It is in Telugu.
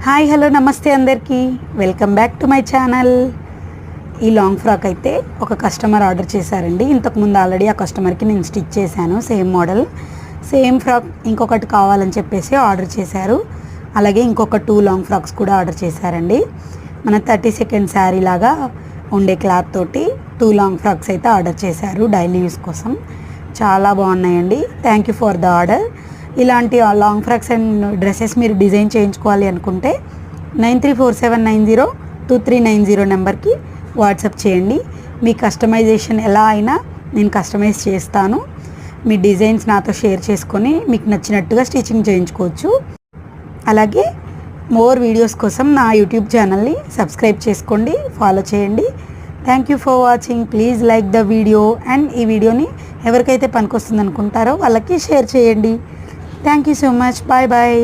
హాయ్ హలో నమస్తే అందరికీ welcome back to my channel. ఈ లాంగ్ ఫ్రాక్ అయితే ఒక కస్టమర్ ఆర్డర్ చేశారండి. ఇంతకుముందు ఆల్రెడీ ఆ కస్టమర్కి నేను స్టిచ్ చేశాను. సేమ్ మోడల్ సేమ్ ఫ్రాక్ ఇంకొకటి కావాలని చెప్పేసి ఆర్డర్ చేశారు. అలాగే ఇంకొక 2 లాంగ్ ఫ్రాక్స్ కూడా ఆర్డర్ చేశారండి. మన 30 సెకండ్ శారీ లాగా ఉండే క్లాత్ తోటి 2 లాంగ్ ఫ్రాక్స్ అయితే ఆర్డర్ చేశారు డైలీ యూస్ కోసం. చాలా బాగున్నాయండి. Thank you for the order. ఇలాంటి లాంగ్ ఫ్రాక్స్ అండ్ డ్రెస్సెస్ మీరు డిజైన్ చేయించుకోవాలి అనుకుంటే 9347902390 నెంబర్కి వాట్సాప్ చేయండి. మీ కస్టమైజేషన్ ఎలా అయినా నేను కస్టమైజ్ చేస్తాను. మీ డిజైన్స్ నాతో షేర్ చేసుకొని మీకు నచ్చినట్టుగా స్టిచ్చింగ్ చేయించుకోవచ్చు. అలాగే మోర్ వీడియోస్ కోసం నా యూట్యూబ్ ఛానల్ని సబ్స్క్రైబ్ చేసుకోండి, ఫాలో చేయండి. Thank you for watching. Please like the video and ఈ వీడియోని ఎవరికైతే పనికొస్తుంది అనుకుంటారో వాళ్ళకి షేర్ చేయండి. Thank you so much. Bye bye.